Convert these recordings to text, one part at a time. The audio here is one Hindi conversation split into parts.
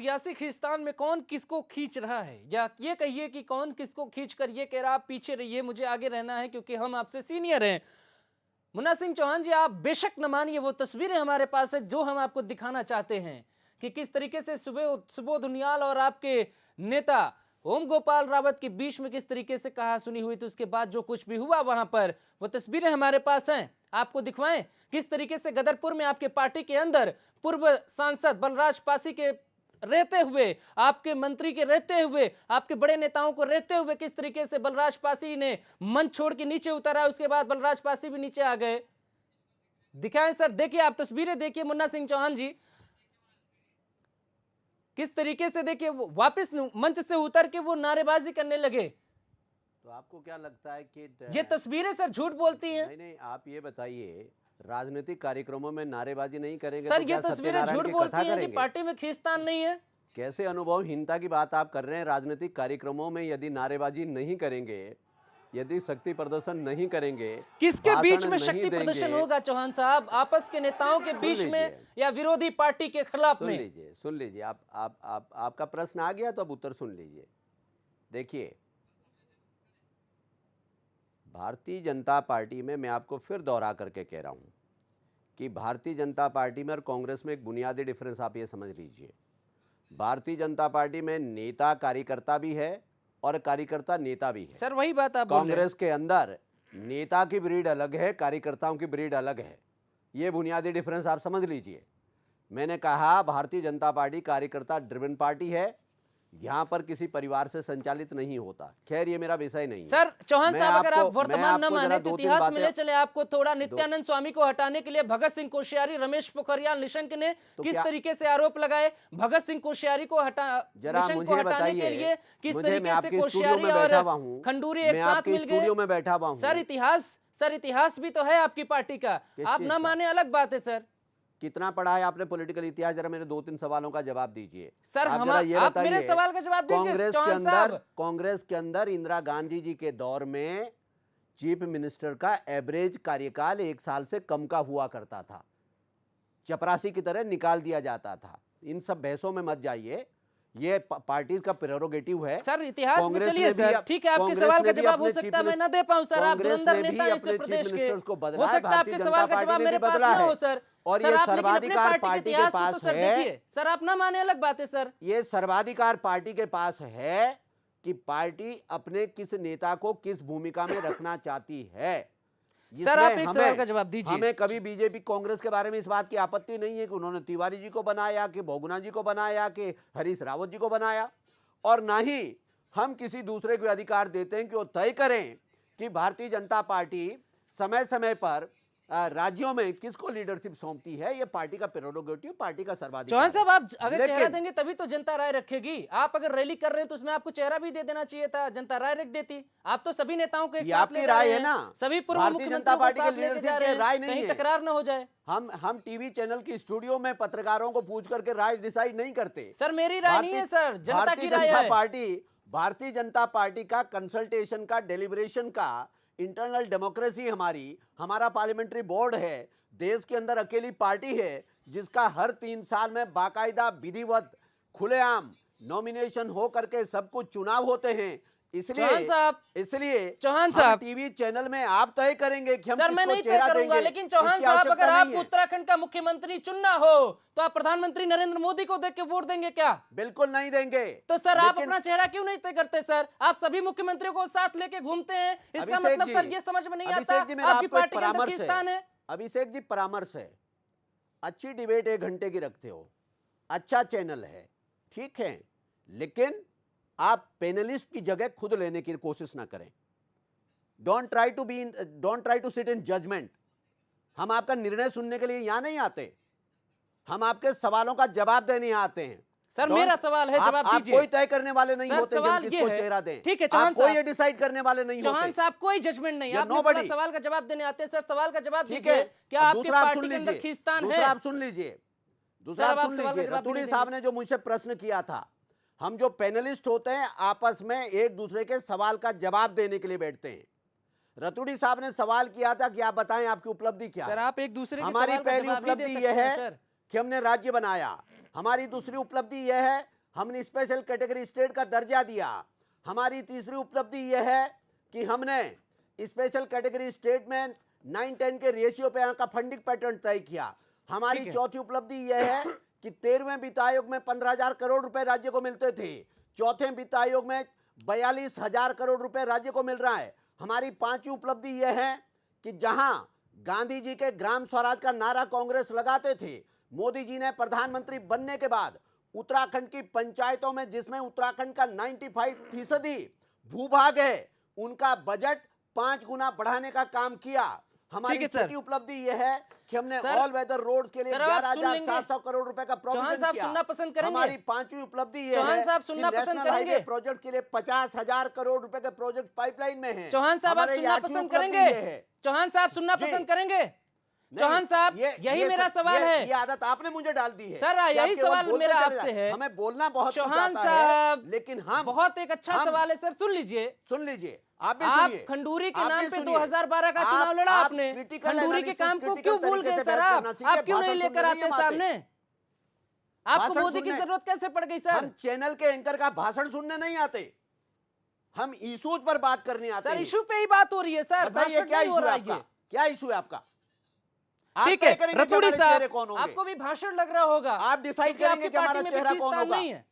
सियासी खींचतान में कौन किसको खींच रहा है, या ये कहिए कि कौन किसको खींच कर ये कह रहा आप पीछे रहिए, मुझे आगे रहना है क्योंकि हम आपसे सीनियर हैं। मुन्ना सिंह चौहान जी, आप बेशक न मानिए, वो तस्वीरें हमारे पास है जो हम आपको दिखाना चाहते हैं कि किस तरीके से सुबोध उनियाल और आपके नेता ओम गोपाल रावत के बीच में किस तरीके से कहा सुनी हुई थी। उसके बाद जो कुछ भी हुआ वहां पर, वो तस्वीरें हमारे पास हैं, आपको दिखवाएं किस तरीके से गदरपुर में आपके पार्टी के अंदर पूर्व सांसद बलराज पासी के रहते हुए, आपके मंत्री के रहते हुए, आपके बड़े नेताओं को रहते हुए किस तरीके से बलराज पासी ने मंच छोड़ के नीचे उतरा, उसके बाद बलराज पासी भी नीचे आ गए। दिखाएं सर, देखिए आप तस्वीरें देखिए मुन्ना सिंह चौहान जी, किस तरीके से देखिए वो वापस मंच से उतर के वो नारेबाजी करने लगे। तो आपको क्या लगता है कि ये तस्वीरें सर झूठ बोलती हैं? नहीं, आप ये बताइए, राजनीतिक कार्यक्रमों में नारेबाजी नहीं करेंगे सर, तो ये तस्वीरें झूठ बोलती हैं कि पार्टी में खींचतान नहीं है? कैसे अनुभवहीनता की बात आप कर रहे हैं। राजनीतिक कार्यक्रमों में यदि नारेबाजी नहीं करेंगे, यदि शक्ति प्रदर्शन नहीं करेंगे, किसके बीच में शक्ति प्रदर्शन होगा चौहान साहब? आपस के नेताओं के बीच में या विरोधी पार्टी के खिलाफ में? सुन लीजिए, आपका प्रश्न आ गया तो अब उत्तर सुन लीजिए। देखिए, भारतीय जनता पार्टी में मैं आपको फिर दोहरा करके कह रहा हूं कि भारतीय जनता पार्टी में और कांग्रेस में एक बुनियादी डिफरेंस आप ये समझ लीजिए। भारतीय जनता पार्टी में नेता कार्यकर्ता भी है और कार्यकर्ता नेता भी है। सर वही बात आप बोल रहे हैं। कांग्रेस के अंदर नेता की ब्रीड अलग है, कार्यकर्ताओं की ब्रीड अलग है। ये बुनियादी डिफरेंस आप समझ लीजिए। मैंने कहा भारतीय जनता पार्टी कार्यकर्ता ड्रिवन पार्टी है, यहाँ पर किसी परिवार से संचालित नहीं होता। खैर ये मेरा विषय नहीं है। सर चौहान साहब, अगर आप वर्तमान न माने तो इतिहास में ले चले आपको थोड़ा। नित्यानंद स्वामी को हटाने के लिए भगत सिंह कोश्यारी, रमेश पोखरियाल निशंक ने किस तरीके से आरोप लगाए। भगत सिंह कोश्यारी को निशंक को हटाने के लिए किस तरीके से कोश्यारी और खंडूरी एक साथ मिल गए। सर इतिहास भी तो है आपकी पार्टी का, आप न माने अलग बात है। सर कितना पढ़ा है आपने पॉलिटिकल इतिहास? जरा मेरे 2-3 सवालों का जवाब दीजिए। सर आप मेरे सवाल का जवाब दीजिए। कांग्रेस के अंदर इंदिरा गांधी जी के दौर में चीफ मिनिस्टर का एवरेज कार्यकाल 1 साल से कम का हुआ करता था, चपरासी की तरह निकाल दिया जाता था। इन सब बहसों में मत जाइए, ये पार्टी का प्रेरोगेटिव है। सर इतिहास में चलिए सर, ठीक है, आपके सवाल का जवाब हो सकता है मैं ना दे पाऊं सर, आप धुरंधर नेता हैं इस प्रदेश के, हो सकता है आपके सवाल का जवाब मेरे पास ना हो सर। और ये सर्वाधिकार पार्टी के पास है। सर आप ना माने अलग बात है सर। ये सर्वाधिकार पार्टी के पास है कि पार्टी अपने किस नेता को किस भूमिका में रखना चाहती है। सर आप एक सवाल का जवाब दीजिए। हमें कभी बीजेपी कांग्रेस के बारे में इस बात की आपत्ति नहीं है कि उन्होंने तिवारी जी को बनाया, कि बहुगुणा जी को बनाया, कि हरीश रावत जी को बनाया, और ना ही हम किसी दूसरे को अधिकार देते हैं कि वो तय करें कि भारतीय जनता पार्टी समय समय पर राज्यों में किसको लीडरशिप सौंपती है। ये पार्टी का प्रेरोगेटिव, पार्टी का सर्वाधिकार। चौहान साहब आप अगर चेहरा देंगे तभी तो जनता राय रखेगी। आप अगर रैली कर रहे हैं तो उसमें आपको चेहरा भी दे देना चाहिए था, जनता राय रख देती। आप तो सभी नेताओं को एक साथ ले राय है ना, सभी पूर्व मुख्यमंत्रियों को साथ लेके जा रहे हैं, राय नहीं है, कहीं तकरार ना हो जाए। हम टीवी चैनल की स्टूडियो में पत्रकारों को पूछ करके राय डिसाइड नहीं करते। सर मेरी राय नहीं है सर, जनता की राय है। भारतीय जनता पार्टी का कंसल्टेशन का, डेलिब्रेशन का, इंटरनल डेमोक्रेसी हमारा पार्लियामेंट्री बोर्ड है। देश के अंदर अकेली पार्टी है जिसका हर 3 साल में बाकायदा विधिवत खुलेआम नॉमिनेशन हो करके सब कुछ चुनाव होते हैं। इसलिए चौहान साहब टीवी चैनल में आप तय करेंगे कि हम सर मैं नहीं तय करूंगा, लेकिन चौहान साहब अगर आपको उत्तराखंड का मुख्यमंत्री चुनना हो तो आप प्रधानमंत्री नरेंद्र मोदी को देख के वोट देंगे क्या? बिल्कुल नहीं देंगे। तो सर आप अपना चेहरा क्यों नहीं तय करते? सर आप सभी मुख्यमंत्रियों को साथ लेके घूमते हैं, इसका मतलब सर ये समझ में नहीं आता आपकी पार्टी के अंदर किस स्थान है? अभिषेक जी परामर्श है, अच्छी डिबेट 1 घंटे की रखते हो, अच्छा चैनल है, ठीक है, लेकिन आप पैनलिस्ट की जगह खुद लेने की कोशिश ना करें। Don't try to sit in judgement. हम आपका निर्णय सुनने के लिए यहां नहीं आते, हम आपके सवालों का जवाब देने आते हैं। सर मेरा सवाल है, जवाब दीजिए। आप कोई तय करने वाले नहीं होते कि हम किसको चेहरा दें। ठीक है चौहान साहब, कोई ये डिसाइड करने वाले नहीं होते। चौहान साहब कोई जजमेंट नहीं, आप मेरा सवाल का जवाब देने आते हैं। सर सवाल का जवाब दीजिए, क्या आपकी पार्टी के अंदर खींचतान है? दूसरा आप सुन लीजिए। रतूड़ी साहब ने जो मुझसे प्रश्न किया था, हम जो पैनलिस्ट होते हैं आपस में एक दूसरे के सवाल का जवाब देने के लिए बैठते हैं। रतूड़ी साहब ने सवाल किया था कि आप बताएं आपकी उपलब्धि क्या है। सर आप एक दूसरे हमारी पहली उपलब्धि यह है कि हमने राज्य बनाया, हमारी दूसरी उपलब्धि यह है हमने स्पेशल कैटेगरी स्टेट का दर्जा दिया। हमारी तीसरी उपलब्धि यह है कि हमने स्पेशल कैटेगरी स्टेट में 9-10 के रेशियो पे यहाँ का फंडिंग पैटर्न तय किया। हमारी ठीक है। चौथी उपलब्धि यह है कि 13वें वित्त आयोग में 15,000 करोड़ रुपए राज्य को मिलते थे, चौथे वित्त आयोग में 42,000 करोड़ रुपए राज्य को मिल रहा है। हमारी पांचवी उपलब्धि यह है कि जहां गांधी जी के ग्राम स्वराज का नारा कांग्रेस लगाते थे, मोदी जी ने प्रधानमंत्री बनने के बाद उत्तराखंड की पंचायतों में, जिसमें उत्तराखंड का 95% भूभाग है, उनका बजट 5 गुना बढ़ाने का काम किया। हमारी ठीक है, सर। छोटी उपलब्धि यह है कि हमने सर, ऑल वेदर रोड के लिए सर, आप सुन लेंगे। 11,700 करोड़ रुपए का चौहान प्रोविजन साहब किया। सुनना पसंद करेंगे? हमारी पांचवी उपलब्धि यह चौहान है साहब कि सुनना पसंद नेशनल हाईवे करेंगे? प्रोजेक्ट के लिए 50,000 करोड़ रुपए के प्रोजेक्ट पाइपलाइन में है। चौहान साहब आप हमारे सुनना आठवीं पसंद उपलब्धि करेंगे? ये है। चौहान साहब सुनना जी। पसंद करेंगे? नहीं, चौहान साहब यही मेरा सवाल है। ये आदत आपने मुझे डाल दी है। सर, कि आप यही केवल सवाल बोलते मेरा चले आपसे जाए। है। हमें बोलना बहुत कुछ चौहान आता है, साहब, लेकिन हम बहुत एक अच्छा हम- सवाल है सर, सुन लीजिए। सुन लीजिए, आप भी आप सुनिए। खंडूरी के आप नाम भी पे सुनिए। 2012 का चुनाव लड़ा आप आपने। critical खंडूरी के analysis, काम को critical क्यों भूल तरीके गए से सर? बहस आप करना सीखिए, आप क्यों नहीं भाषण लेकर सुनने आते नहीं हम आते। सामने? आपको भाषण मोदी की सुनने- जरूरत कैसे पड़ गई सर? हम चैनल के एंकर का भाषण सुनने नहीं आते, हम इशूज पर बात करने आते सर, हैं। इशू पे ही बात हो रही है सर, बताइए भाषण क्या नहीं हो इशू है रहा है आपका? ये। क्या इशू है आपका? आप ठीक तय है, करेंगे कि रतूड़ी हमारे चेहरे साहब, कौन होंगे। आपको भी भाषण लग रहा होगा। आप डिसाइड क्योंकि करेंगे आपकी कि हमारा पार्टी में चेहरा भी कौन खींचतान होगा। नहीं है।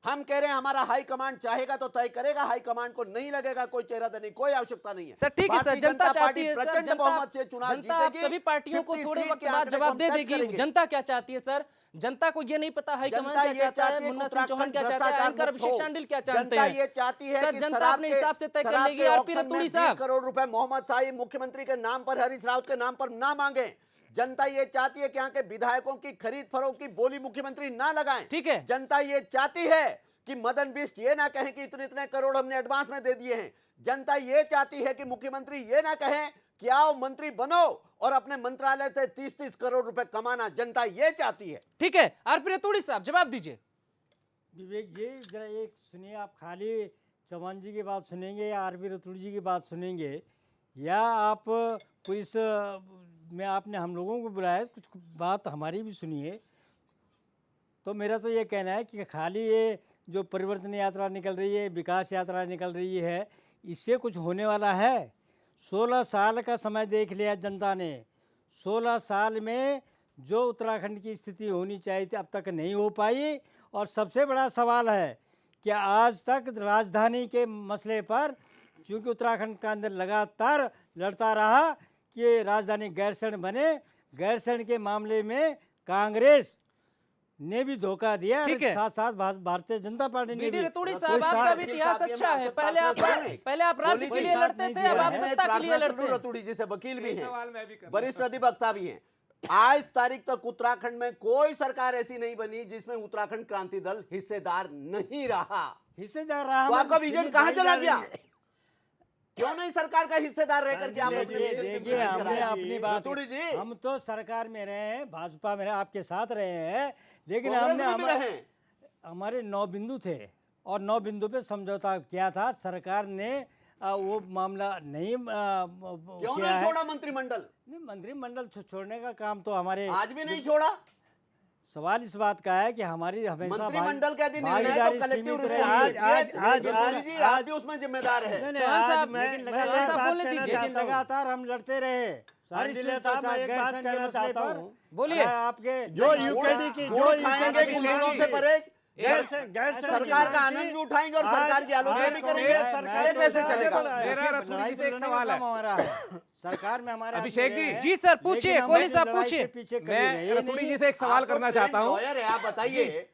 हम कह रहे हैं हमारा हाई कमांड चाहेगा तो तय करेगा, हाई कमांड को नहीं लगेगा कोई चेहरा देने की कोई आवश्यकता नहीं है। सर, ठीक है सर, भारतीय जनता जनता चाहती पार्टी है सर, प्रचंड बहुमत से चुनाव जनता आप जीतेगी। सभी पार्टियों को 50 थोड़े सीट वक्त के बाद आंकड़े को जवाब हम दे टच देगी। करेंगे। जनता क्या चाहती है सर? जनता को ये नहीं पता हाईकमान जनता क्या ये चाहता है, चाहती है मुन्ना कि सिंह चौहान क्या चाहता है, भ्रष्टाचार एंकर मुक्त अभिषेक हो। शांडिल क्या चाहते जनता हैं? ये चाहती है सर, कि जनता शराब अपने के- हिसाब से तय कर शराब लेगी। के और ऑक्शन फिर में रतूड़ी 20 साहब, करोड़ रुपए मोहम्मद शाही मुख्यमंत्री के नाम पर, हरीश रावत के नाम पर ना मांगे। जनता ये चाहती है कि यहाँ के विधायकों की खरीद फरोख्त की बोली मुख्यमंत्री ना लगाएं। ठीक है। जनता ये चाहती है कि मदन बिष्ट ये ना कहें कि इतने इतने करोड़ हमने एडवांस में दे दिए हैं। जनता ये चाहती है कि मुख्यमंत्री ये ना कहें कि आओ मंत्री बनो और अपने मंत्रालय से 30-30 करोड़ रुपए कमाना। जनता ये चाहती है। ठीक है, आरपी रतूड़ी साहब जवाब दीजिए। विवेक जी जरा एक सुनिए, आप खाली चौहान जी की बात सुनेंगे या आरपी रतूड़ी जी की बात सुनेंगे, या आप कोई इस में आपने हम लोगों को बुलाया, कुछ बात हमारी भी सुनिए। तो मेरा तो ये कहना है कि खाली ये जो परिवर्तन यात्रा निकल रही है, विकास यात्रा निकल रही है, इससे कुछ होने वाला है? 16 साल का समय देख लिया जनता ने। 16 साल में जो उत्तराखंड की स्थिति होनी चाहिए थी अब तक नहीं हो पाई। और सबसे बड़ा सवाल है कि आज तक राजधानी के मसले पर, चूँकि उत्तराखंड के अंदर लगातार लड़ता रहा कि राजधानी गैरसैंण बने, गैरसैंण के मामले में कांग्रेस ने भी धोखा दिया, ठीक है। साथ साथ भारतीय जनता पार्टी ने बीडी भी। रतूड़ी कोई साहब, आपका भी वकील इतिहास साहब, ये अच्छा मैं है। आपसे पहले आप प्रार्थना करूं। पहले आप राज्य बोली के जी, लिए साथ लड़ते नहीं थे, दिया अब आप है। सत्ता के लिए प्रार्थना लड़ते करूं हैं। रतूड़ी जी से, वकील भी हैं, सवाल मैं भी करना वरिष्ठ अधिवक्ता भी हैं। आज तारीख तक उत्तराखंड में कोई सरकार ऐसी नहीं बनी जिसमें उत्तराखंड क्रांति दल हिस्सेदार नहीं रहा। हिस्सेदार रहा। तो आपका हमारी विजन कहां चला गया? रही है। क्यों नहीं सरकार का हिस्सेदार रह करके आप लोग देखिए देखिए, हमने अपनी बात, रतूड़ी जी, हम तो सरकार में रहे हैं, भाजपा में रहे, आपके साथ रहे हैं, लेकिन कांग्रेस हमने में भी रहे। हमारे 9 बिंदु थे और 9 बिंदु पे समझौता किया था। सरकार ने वो मामला नहीं क्यों किया नहीं है। छोड़ा मंत्रिमंडल? नहीं, मंत्रिमंडल छोड़ने का काम तो हमारे, आज भी नहीं छोड़ा। सवाल इस बात का है कि हमारी हमेशा मंत्रिमंडल का यदि निर्णय भागीदारी तो कलेक्टिव सीमित रिस्पॉन्सिबिलिटी रही। है। आप भी उसमें जिम्मेदार है। नहीं, चौहान आज साहब, लेकिन मैं लगातार एक बात बात बोलने कहना दीजिए। चाहता हूं। लगातार हम लड़ते रहे सारी दिले सुविधा साहब, मैं एक बात गैरसैंण के कहना मसले चाहता पर। हूं। बोलिए। आपके जो यूकेडी की गुड़ जो खाएंगे यूकेडी कि की गुड़ों से नीति, परहेज, गैरसैंण सरकार का आनंद भी उठाएंगे और सरकार की आलोचना भी करेंगे। ये कैसे चलेगा? मेरा रतूड़ी जी से एक सवाल है। हमारा है सरकार में हमारे अभिषेक आदमी जी, रहे हैं, जी सर, पूछिए, लेकिन कोहली हमारी साहब, लड़ाई पूछिए। से पीछे कभी मैं रहे रतूड़ी नहीं। जी से एक सवाल आप तो करना चाहता हूं। लॉयर है, आप बताइए।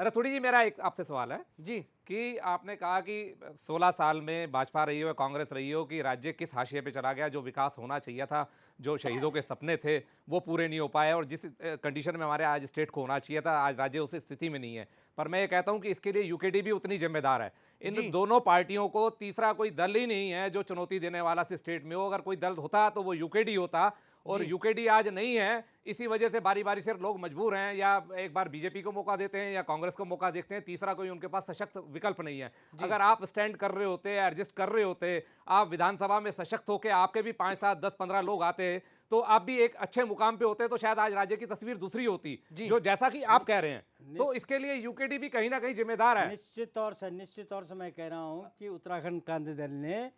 रतूड़ी जी, मेरा एक आपसे सवाल है जी, कि आपने कहा कि 16 साल में भाजपा रही हो या कांग्रेस रही हो कि राज्य किस हाशिए पे चला गया, जो विकास होना चाहिए था, जो शहीदों के सपने थे वो पूरे नहीं हो पाए, और जिस कंडीशन में हमारे आज स्टेट को होना चाहिए था, आज राज्य उस स्थिति में नहीं है। पर मैं ये कहता हूं कि इसके लिए यूकेडी भी उतनी जिम्मेदार है। इन दोनों पार्टियों को तीसरा कोई दल ही नहीं है जो चुनौती देने वाला से स्टेट में हो। अगर कोई दल होता तो वो यूकेडी होता, और जी। यूकेडी आज नहीं है, इसी वजह से बारी बारी से लोग मजबूर हैं, या एक बार बीजेपी को मौका देते हैं या कांग्रेस को मौका देखते हैं, तीसरा कोई उनके पास सशक्त विकल्प नहीं है। अगर आप स्टैंड कर रहे होते, एडजस्ट कर रहे होते, आप विधानसभा में सशक्त होकर आपके भी 5, 7, 10, 15 लोग आते, तो आप भी एक अच्छे मुकाम पे होते, तो शायद आज राज्य की तस्वीर दूसरी होती, जो जैसा कि आप कह रहे हैं। तो इसके लिए यूकेडी भी कहीं ना कहीं जिम्मेदार है। निश्चित तौर से मैं कह रहा हूँ कि उत्तराखंड क्रांति दल ने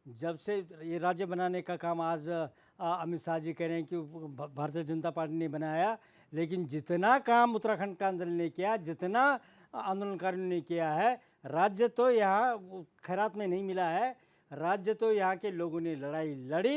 जब से ये राज्य बनाने का काम आज अमित शाह जी कह रहे हैं कि भारतीय जनता पार्टी ने बनाया, लेकिन जितना काम उत्तराखंड क्रांति दल ने किया, जितना आंदोलनकारियों ने किया है, राज्य तो यहाँ खैरात में नहीं मिला है। राज्य तो यहाँ के लोगों ने लड़ाई लड़ी,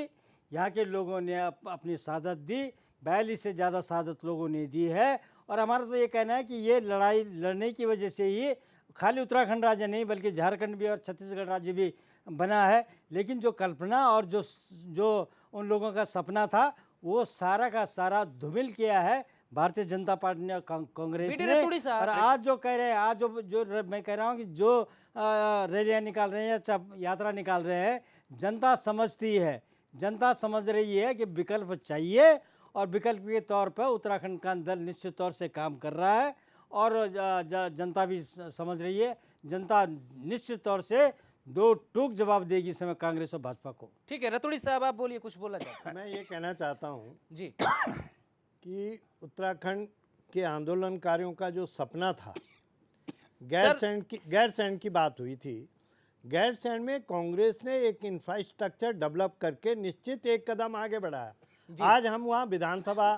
यहाँ के लोगों ने अपनी शहादत दी, 42 से ज़्यादा शहादत लोगों ने दी है। और हमारा तो ये कहना है कि ये लड़ाई लड़ने की वजह से ही खाली उत्तराखंड राज्य नहीं बल्कि झारखंड भी और छत्तीसगढ़ राज्य भी बना है। लेकिन जो कल्पना और जो उन लोगों का सपना था, वो सारा का सारा धूमिल किया है भारतीय जनता पार्टी ने, कांग्रेस बीटी ने। रतूड़ी साहब, और आज जो कह रहे हैं, आज जो मैं कह रहा हूँ कि जो रैलियाँ निकाल रहे हैं या यात्रा निकाल रहे हैं, जनता समझती है, जनता समझ रही है कि विकल्प चाहिए, और विकल्प के तौर पर उत्तराखंड क्रांति दल निश्चित तौर से काम कर रहा है। और जनता भी समझ रही है, जनता निश्चित तौर से दो टूक जवाब देगी इस समय कांग्रेस और भाजपा को। ठीक है, रतूड़ी साहब आप बोलिए, कुछ बोला जाए। मैं ये कहना चाहता हूँ जी कि उत्तराखंड के आंदोलनकारियों का जो सपना था, गैरसैंण की बात हुई थी। गैरसैंण में कांग्रेस ने एक इंफ्रास्ट्रक्चर डेवलप करके निश्चित एक कदम आगे बढ़ाया। आज हम वहाँ विधानसभा,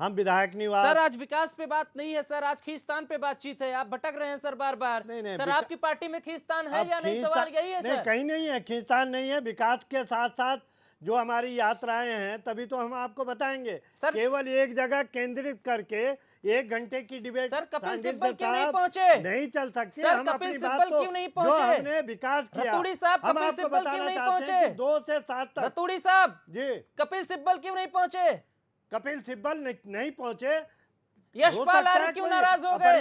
हम विधायक निवास। सर, आज विकास पे बात नहीं है सर, आज खींचतान पे बातचीत है। आप भटक रहे हैं सर बार बार। नहीं, सर, आपकी पार्टी में खींचतान है अब या नहीं, सवाल यही है नहीं, सर। कहीं नहीं है, खींचतान नहीं है। विकास के साथ साथ जो हमारी यात्राएं हैं, तभी तो हम आपको बताएंगे। सर, केवल एक जगह केंद्रित करके 1 घंटे की डिबेट सर, कपिल सांडिल सिब्बल क्यों नहीं साहब पहुंचे? नहीं चल सकती। सर, हम कपिल अपनी सिब्बल बात क्यों नहीं जो पहुंचे? हमने विकास किया, रतूड़ी साहब, हम कपिल आपको सिब्बल क्यों बताना नहीं चाहते हैं पहुंचे? कि 2 से 7 तक। रतूड़ी साहब जी, कपिल सिब्बल क्यों नहीं पहुंचे? कपिल सिब्बल नहीं पहुंचे। यशपाल आर्य क्यों नाराज हो गए?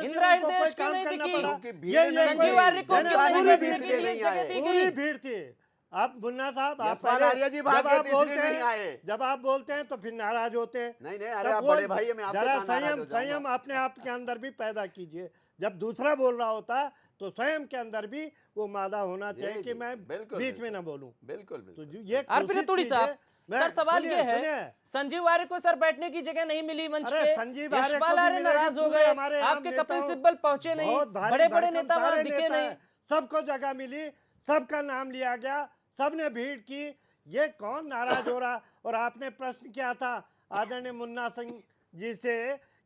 इंदिरा हृदयेश क्यों नहीं दिखी? संजीव आर्य को क्यों नहीं बैठने के लिए जगह दी पूरी गई? भीड़ थी। आप मुन्ना साहब, आप यशपाल पहले आर्य जी भाग गए, इसलिए नहीं आए। जब आप बोलते हैं तो फिर नाराज होते हैं। नहीं, अरे तब आप वो बड़े भाई हैं, मैं आपसे जरा कहाँ नाराज हो जाऊंगा? संयम अपने आप के अंदर भी पैदा कीजिए। जब दूसरा बोल रहा होता तो स्वयं के अंदर भी वो मादा होना चाहिए कि मैं बीच में ना बोलूं। बिल्कुल तो ये आरपी रतूड़ी साहब, सर सवाल ये है, सुनिए, संजीव आर्य को सर बैठने की जगह नहीं मिली मंच अरे पे, संजीव आर्य को यशपाल भी आर्य मिलेगी, नाराज हो पूरे गए, हमारे आम आपके कपिल नेताओं, सिब्बल पहुंचे नहीं, बहुत भारी बड़े बड़े भरकम नेता सारे वहां दिखे नेता नहीं। हैं। सबको जगह मिली, सबका नाम लिया गया, सबने भीड़ की। ये कौन नाराज हो रहा? और आपने प्रश्न किया था आदरणीय मुन्ना सिंह जी से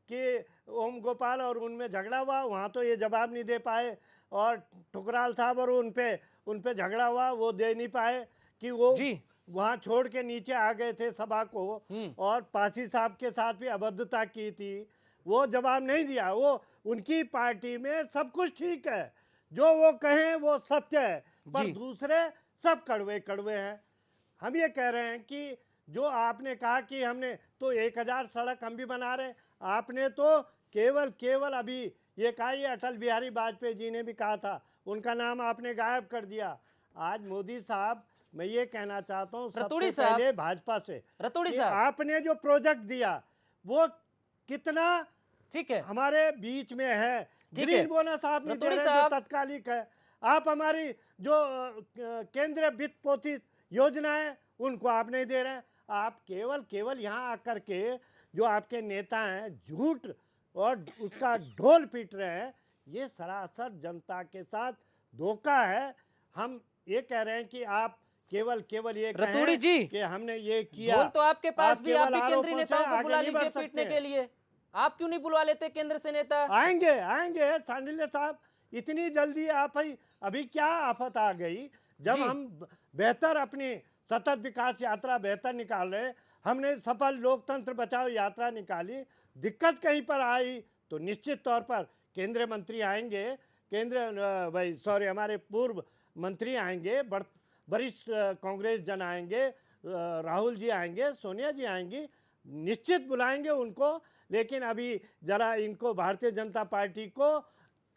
कि ओम गोपाल और उनमें झगड़ा हुआ, वहाँ तो ये जवाब नहीं दे पाए। और ठुकराल साहब और उन पे झगड़ा हुआ, वो दे नहीं पाए कि वो वहाँ छोड़ के नीचे आ गए थे सभा को। और पासी साहब के साथ भी अभद्रता की थी, वो जवाब नहीं दिया। वो उनकी पार्टी में सब कुछ ठीक है, जो वो कहें वो सत्य है, पर दूसरे सब कड़वे कड़वे हैं। हम ये कह रहे हैं कि जो आपने कहा कि हमने तो 1000 सड़क हम भी बना रहे हैं, आपने तो केवल अभी ये कहा, ये अटल बिहारी वाजपेयी जी ने भी कहा था, उनका नाम आपने गायब कर दिया। आज मोदी साहब, मैं ये कहना चाहता हूँ सबसे पहले भाजपा से, कि आपने जो प्रोजेक्ट दिया वो कितना ठीक है हमारे बीच में है। ग्रीन बोनस आप नहीं दे रहे, जो तत्कालिक है। आप हमारी जो केंद्रीय वित्त पोषित योजना है उनको आप नहीं दे रहे हैं। आप केवल यहाँ आकर के जो आपके नेता हैं झूठ और उसका ढोल पीट रहे हैं, ये सरासर जनता के साथ धोखा है। हम ये कह रहे हैं कि आप केवल ये कहें जी कि हमने ये किया, तो आपके पास भी आप केवल केंद्रीय नेताओं को बुला आगे नहीं लीजिए बढ़ पीटने सकते। के लिए। आप क्यों नहीं बुलवा लेते केंद्र से नेता? आएंगे सांडिल्य साहब, इतनी जल्दी आप ही, अभी क्या आफत आ गई जब हम बेहतर अपनी सतत विकास यात्रा बेहतर निकाल रहे। हमने सफल लोकतंत्र बचाओ यात्रा निकाली, दिक्कत कहीं पर आई तो निश्चित तौर पर केंद्रीय मंत्री आएंगे, हमारे पूर्व मंत्री आएंगे, वरिष्ठ कांग्रेस जन आएंगे, राहुल जी आएंगे, सोनिया जी आएंगी, निश्चित बुलाएंगे उनको। लेकिन अभी जरा इनको भारतीय जनता पार्टी को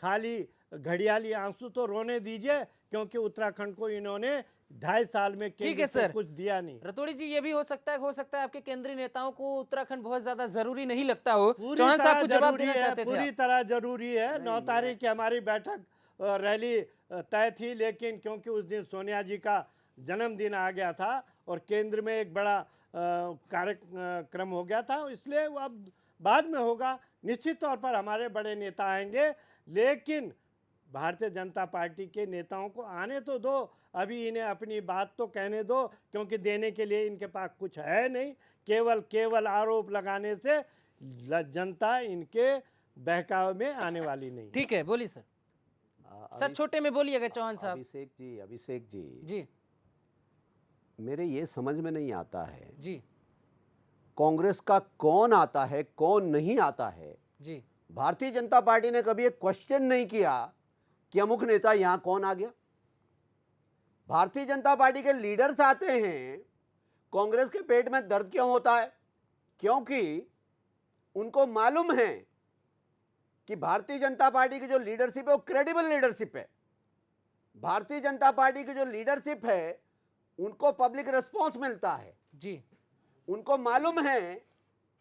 खाली घड़ियाली आंसू तो रोने दीजिए, क्योंकि उत्तराखंड को इन्होंने 2.5 साल में ठीक है केंद्र से सर। कुछ दिया नहीं। रतोड़ी जी, ये भी हो सकता है आपके केंद्रीय नेताओं को उत्तराखंड बहुत ज्यादा जरूरी नहीं लगता हो। पूरी चौहान साहब तरह कुछ जवाब जरूरी देना है, चाहते थे पूरी आप? तरह जरूरी है। 9 तारीख की हमारी बैठक रैली तय थी, लेकिन क्योंकि उस दिन सोनिया जी का जन्मदिन आ गया था और केंद्र में एक बड़ा कार्यक्रम हो गया था, इसलिए वो अब बाद में होगा। निश्चित तौर पर हमारे बड़े नेता आएंगे, लेकिन भारतीय जनता पार्टी के नेताओं को आने तो दो, अभी इन्हें अपनी बात तो कहने दो, क्योंकि देने के लिए इनके पास कुछ है नहीं। केवल आरोप लगाने से जनता इनके बहकावे में आने वाली नहीं। ठीक है, बोलिए सर। सर छोटे में बोलिएगा चौहान साहब। अभिषेक जी जी मेरे ये समझ में नहीं आता है जी कांग्रेस का कौन आता है कौन नहीं आता है। जी भारतीय जनता पार्टी ने कभी एक क्वेश्चन नहीं किया कि अमुक नेता यहां कौन आ गया। भारतीय जनता पार्टी के लीडर्स आते हैं, कांग्रेस के पेट में दर्द क्यों होता है? क्योंकि उनको मालूम है कि भारतीय जनता पार्टी की जो लीडरशिप है वो क्रेडिबल लीडरशिप है। भारतीय जनता पार्टी की जो लीडरशिप है उनको पब्लिक रिस्पॉन्स मिलता है। जी उनको मालूम है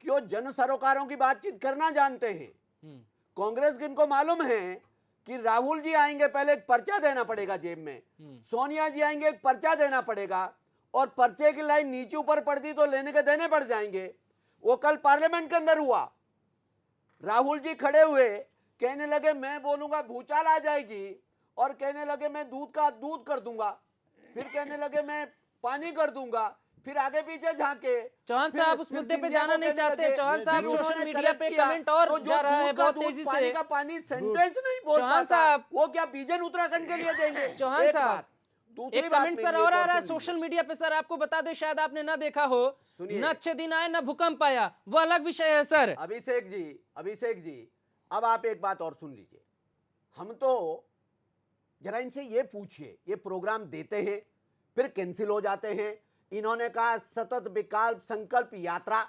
कि वो जन सरोकारों की बातचीत करना जानते हैं। कांग्रेस के इनको मालूम है कि राहुल जी आएंगे पहले एक पर्चा देना पड़ेगा जेब में, सोनिया जी आएंगे एक पर्चा देना पड़ेगा, और पर्चे की लाइन नीचे ऊपर पड़ती तो लेने के देने पड़ जाएंगे। वो कल पार्लियामेंट के अंदर हुआ, राहुल जी खड़े हुए कहने लगे मैं बोलूंगा भूचाल आ जाएगी, और कहने लगे मैं दूध का दूध कर दूंगा, फिर कहने लगे मैं पानी कर दूंगा, फिर आगे पीछे झांके। चौहान फिर- साहब उस फिर मुद्दे पे सिंधिया जाना को नहीं कहने चाहते। लगे, चौहान साहब फिर उन्होंने सोशल मीडिया correct पे किया, कमेंट और तो जो जा रहा है दूध का बहुत दूध, तेजी पानी से। का पानी सेंटेंस नहीं बोल चौहान पाता, साहब- वो क्या बीजन उत्तराखंड के लिए देंगे? चौहान एक साहब, बात। दूसरी एक बात कमेंट मेरी सर एक और आ रहा है सुन लीजिए। सोशल मीडिया पे सर, आपको बता दे शायद आपने ना देखा हो। सुनिए। न अच्छे दिन आए न भूकंप आया, वो अलग विषय है सर। अभिषेक जी अब आप एक बात और सुन लीजिए। हम तो जरा इनसे ये पूछिए, ये प्रोग्राम देते हैं फिर कैंसिल हो जाते हैं। इन्होंने कहा सतत विकल्प संकल्प यात्रा।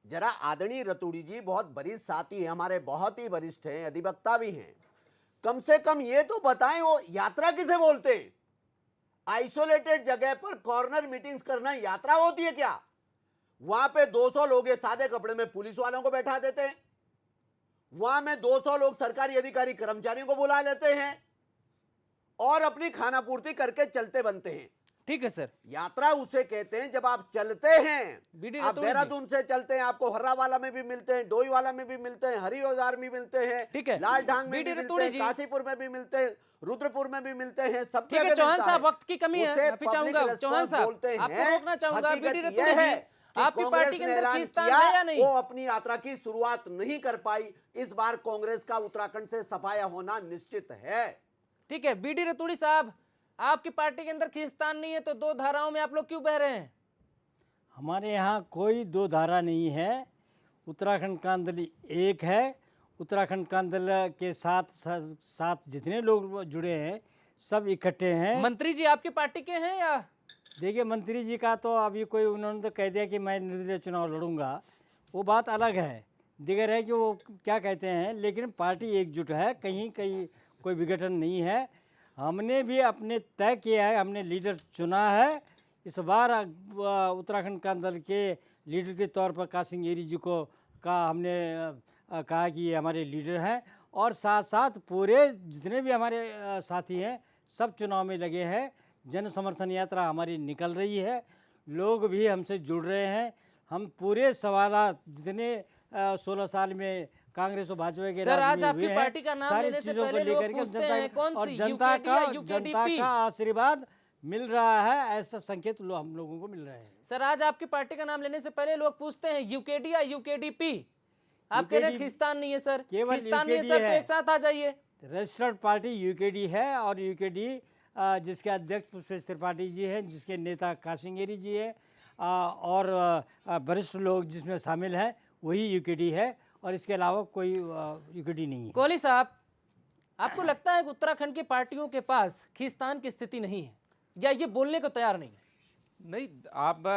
जरा आदरणीय रतूड़ी जी बहुत वरिष्ठ साथी है, हमारे बहुत ही वरिष्ठ हैं, अधिवक्ता भी हैं, कम से कम ये तो बताएं वो यात्रा किसे बोलते हैं? आइसोलेटेड जगह पर कॉर्नर मीटिंग्स करना यात्रा होती है क्या? वहां पे 200 लोग ये सादे कपड़े में पुलिस वालों को बैठा देते हैं, वहां में 200 लोग सरकारी अधिकारी कर्मचारियों को बुला लेते हैं और अपनी खाना पूर्ति करके चलते बनते हैं। ठीक है सर। यात्रा उसे कहते हैं जब आप चलते हैं। बीडी आप रतोड़ी जी। देहरादून से चलते हैं, आपको हर्रावाला में भी मिलते हैं, डोईवाला में भी मिलते हैं, हरिऔजार में मिलते हैं, ठीक है। लाल ढांग में बीडी भी मिलते रतोड़ी हैं, जी। काशीपुर में भी मिलते हैं, रुद्रपुर में भी मिलते हैं, सब ठीक है जगह चौहान मिलता साहब, है। वक्त की कमी है, उसे माफी public चाहूंगा। response चौहान साहब बोलते आपको हैं। रोकना चाहूंगा। हकीकत बीडी यह रतोड़ी है जी, कि आपकी कांग्रेस पार्टी के ने अंदर ऐलान खींचतान किया, है या नहीं? वो अपनी यात्रा की शुरुआत नहीं कर पाई। इस बार कांग्रेस का उत्तराखंड से सफाया होना निश्चित है। ठीक है बीडी रतोड़ी साहब, आपकी पार्टी के अंदर खींचतान नहीं है तो दो धाराओं में आप लोग क्यों बह रहे हैं? हमारे यहाँ कोई दो धारा नहीं है। उत्तराखंड क्रांति एक है। उत्तराखंड क्रांति के साथ जितने लोग जुड़े हैं सब इकट्ठे हैं। मंत्री जी आपकी पार्टी के हैं या? देखिए मंत्री जी का तो अभी कोई उन्होंने तो कह दिया कि मैं निर्दलीय चुनाव लड़ूंगा, वो बात अलग है। दिगर है कि वो क्या कहते हैं, लेकिन पार्टी एकजुट है, कहीं कहीं कोई विघटन नहीं है। हमने भी अपने तय किया है, हमने लीडर चुना है। इस बार उत्तराखंड क्रांति दल के लीडर के तौर पर कासिम एरी जी को हमने कहा कि ये हमारे लीडर हैं, और साथ साथ पूरे जितने भी हमारे साथी हैं सब चुनाव में लगे हैं। जन समर्थन यात्रा हमारी निकल रही है, लोग भी हमसे जुड़ रहे हैं। हम पूरे सवालात जितने 16 साल में कांग्रेस और भाजपा के सर, राज आज में आपकी हुए हैं, पार्टी का नाम सारी लेने से चीज़ों को पहले लोग लेकर के पूछते हैं कौन और सी जनता UKD या जनता UKDP? का आशीर्वाद मिल रहा है, ऐसा संकेत हम लोगों को मिल रहे हैं। सर, आज आपकी पार्टी का नाम लेने से पहले लोग पूछते हैं यूकेडी या यूकेडीपी। आप कह रहे हैं UKD खिस्तान नहीं है सर। केवल खिस्तान नहीं है UKD सर तो है। एक साथ आ जाइए। रजिस्टर्ड पार्टी यूकेडी है, और यूकेडी जिसके अध्यक्ष पुष्पेश त्रिपाठी जी हैं, जिसके नेता कासिम एरी जी हैं, और वरिष्ठ लोग जिसमें शामिल हैं, वही यूकेडी है, और इसके अलावा कोई यूकेडी नहीं है। कोहली साहब, आपको लगता है कि उत्तराखंड की पार्टियों के पास खिस्तान की स्थिति नहीं है या ये बोलने को तैयार नहीं है? नहीं, आप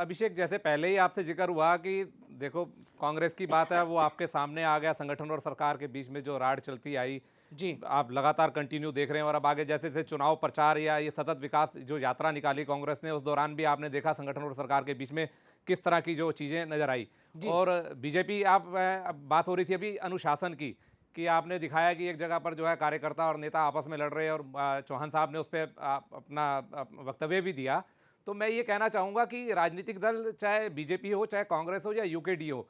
अभिषेक, जैसे पहले ही आपसे जिक्र हुआ कि देखो कांग्रेस की बात है, वो आपके सामने आ गया। संगठन और सरकार के बीच में जो राड़ चलती आई जी आप लगातार कंटिन्यू देख रहे हैं। और अब आगे जैसे जैसे चुनाव प्रचार या ये सतत विकास जो यात्रा निकाली कांग्रेस ने, उस दौरान भी आपने देखा संगठन और सरकार के बीच में किस तरह की जो चीज़ें नजर आई। जी। और बीजेपी, अब बात हो रही थी अभी अनुशासन की, कि आपने दिखाया कि एक जगह पर जो है कार्यकर्ता और नेता आपस में लड़ रहे हैं, और चौहान साहब ने उस पर अपना वक्तव्य भी दिया। तो मैं ये कहना चाहूँगा कि राजनीतिक दल, चाहे बीजेपी हो, चाहे कांग्रेस हो या यूकेडी हो,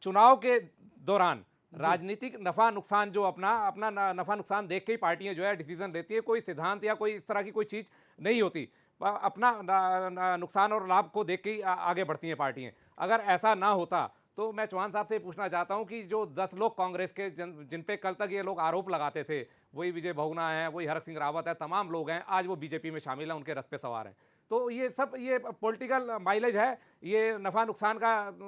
चुनाव के दौरान राजनीतिक नफा नुकसान जो अपना नफा नुकसान देख के ही पार्टियां जो है डिसीजन लेती है। कोई सिद्धांत या कोई इस तरह की कोई चीज नहीं होती। अपना नुकसान और लाभ को देख के ही आगे बढ़ती हैं पार्टियां। अगर ऐसा ना होता तो मैं चौहान साहब से पूछना चाहता हूं कि जो 10 लोग कांग्रेस के जिन पे कल तक ये लोग आरोप लगाते थे, वही विजय बहुगुणा है, वही हरक सिंह रावत है, तमाम लोग हैं, आज वो बीजेपी में शामिल हैं, उनके रथ पे सवार हैं। तो ये सब ये पॉलिटिकल माइलेज है, ये नफा नुकसान का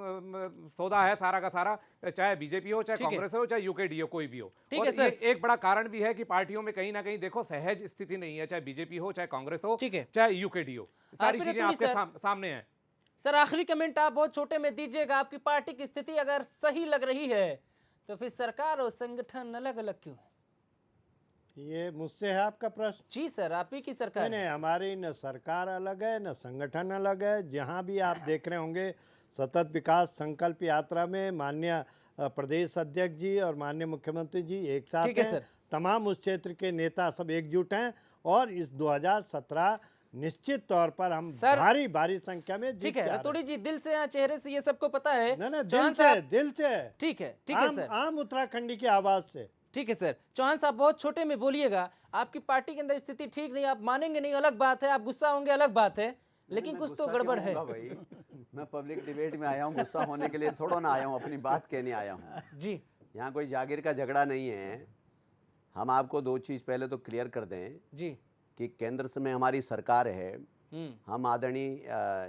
सौदा है सारा का सारा, चाहे बीजेपी हो, चाहे ठीक है। कांग्रेस हो, चाहे यूकेडी हो, कोई भी हो। ठीक और है, सर। ये एक बड़ा कारण भी है कि पार्टियों में कहीं ना कहीं देखो सहज स्थिति नहीं है, चाहे बीजेपी हो, चाहे कांग्रेस हो, ठीक है। चाहे यूकेडी हो, सारी आपने चीजें थोड़ी आपके सर- सामने हैं। सर आखिरी कमेंट आप बहुत छोटे में दीजिएगा। आपकी पार्टी की स्थिति अगर सही लग रही है तो फिर सरकार और संगठन अलग अलग क्यों है? ये मुझसे है आपका प्रश्न? जी सर, आप ही की सरकार नहीं है। नहीं, हमारी न सरकार अलग है न संगठन अलग है। जहाँ भी आप देख रहे होंगे सतत विकास संकल्प यात्रा में माननीय प्रदेश अध्यक्ष जी और माननीय मुख्यमंत्री जी एक साथ ठीक है हैं। सर। तमाम उस क्षेत्र के नेता सब एकजुट हैं और इस 2017 निश्चित तौर पर हम सर, भारी संख्या में जीत ठीक के आ है, रहे रतोड़ी जी, दिल से या चेहरे से ये सबको पता है। हैं। नहीं चौहान दिल से साहब- दिल से ठीक है आम सर, आम उत्तराखंडी की आवाज से। ठीक है सर। चौहान साहब बहुत छोटे में बोलिएगा। आपकी पार्टी के अंदर स्थिति ठीक नहीं, आप मानेंगे नहीं अलग बात है, आप गुस्सा होंगे अलग बात है, लेकिन मैं कुछ तो गुस्सा गड़बड़ क्यों है। होऊंगा भाई? मैं पब्लिक डिबेट में आया हूँ, गुस्सा होने के लिए थोड़ा ना आया हूँ, अपनी बात कहने आया हूँ। जी यहाँ कोई जागीर का झगड़ा नहीं है। हम आपको दो चीज़ पहले तो क्लियर कर दें जी। कि केंद्र में हमारी सरकार है। हम्म। हम आदरणीय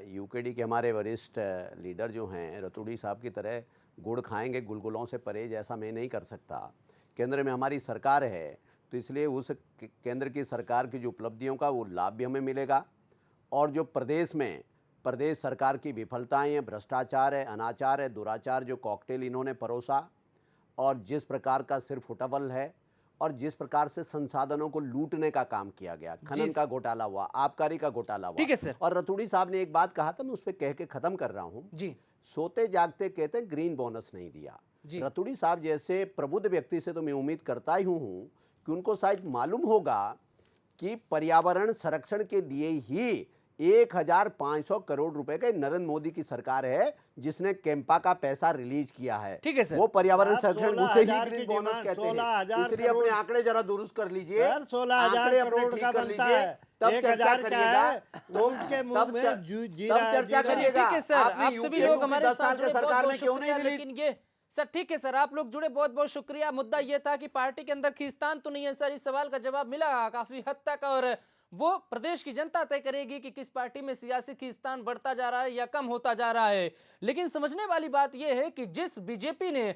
यूकेडी के हमारे वरिष्ठ लीडर जो हैं रतूड़ी साहब की तरह गुड़ खाएंगे गुलगुलों से परहेज, ऐसा मैं नहीं कर सकता। केंद्र में हमारी सरकार है तो इसलिए उस केंद्र की सरकार की जो उपलब्धियों का वो लाभ भी हमें मिलेगा, और जो प्रदेश में प्रदेश सरकार की विफलताएं हैं, भ्रष्टाचार है, अनाचार है, दुराचार, जो कॉकटेल इन्होंने परोसा, और जिस प्रकार का सिर्फ फुटबल है, और जिस प्रकार से संसाधनों को लूटने का काम किया गया, खनन का घोटाला हुआ, आबकारी का घोटाला हुआ। ठीक है सर। और रतूड़ी साहब ने एक बात कहा था, मैं उस पर कह के खत्म कर रहा हूँ। जी सोते जागते कहते हैं ग्रीन बोनस नहीं दिया। जी। रतूड़ी साहब जैसे प्रबुद्ध व्यक्ति से तो मैं उम्मीद करता ही हूँ कि उनको शायद मालूम होगा कि पर्यावरण संरक्षण के लिए ही 1500 करोड़ रुपए का नरेंद्र मोदी की सरकार है जिसने कैंपा का पैसा रिलीज किया है। ठीक है सर। वो पर्यावरण आप संरक्षण 16,000 उसे ही की ग्रीन बोनस डिमांड, कहते हैं। 16,000 इसलिए अपने करोड़। आंकड़े जरा दुरुस्त कर लीजिए। सर 16,000 आंकड़े अपने करोड़ ठीक का कर बनता लीजिए, है, तब 1,000 चर्चा का करिएगा। है, तो उनके मुंह तब में चर- जीरा तब चर्चा जीरा- करिएगा। ठीक है सर, आपने आप सभी यूपीए लोग की हमारे 10 साथ साल के जुड़े, सरकार बहुत में क्यों नहीं शुक्रिया। मिली? लेकिन ये सर ठीक है सर, आप लोग जुड़े, बहुत बहुत शुक्रिया। मुद्दा ये था कि पार्टी के अंदर खींचतान तो नहीं है सर, इस सवाल का जवाब मिला काफी हद तक, और वो प्रदेश की जनता तय करेगी कि किस पार्टी में सियासी खींचतान बढ़ता जा रहा है या कम होता जा रहा है। लेकिन समझने वाली बात यह है कि जिस बीजेपी ने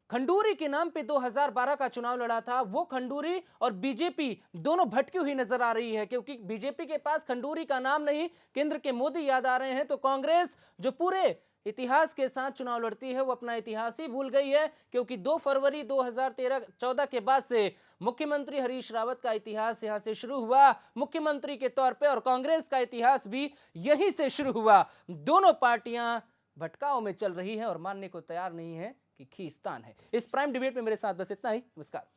खंडूरी के नाम पे 2012 का चुनाव लड़ा था, वो खंडूरी और बीजेपी दोनों भटकी हुई नजर आ रही है, क्योंकि बीजेपी के पास खंडूरी का नाम नहीं, केंद्र के मोदी याद आ रहे हैं। तो कांग्रेस जो पूरे इतिहास के साथ चुनाव लड़ती है, वो अपना इतिहास ही भूल गई है, क्योंकि 2 फरवरी 2013-14 के बाद से मुख्यमंत्री हरीश रावत का इतिहास यहां से शुरू हुआ मुख्यमंत्री के तौर पे, और कांग्रेस का इतिहास भी यहीं से शुरू हुआ। दोनों पार्टियां भटकाव में चल रही हैं और मानने को तैयार नहीं है कि खींचतान है। इस प्राइम डिबेट में मेरे साथ बस इतना ही। नमस्कार।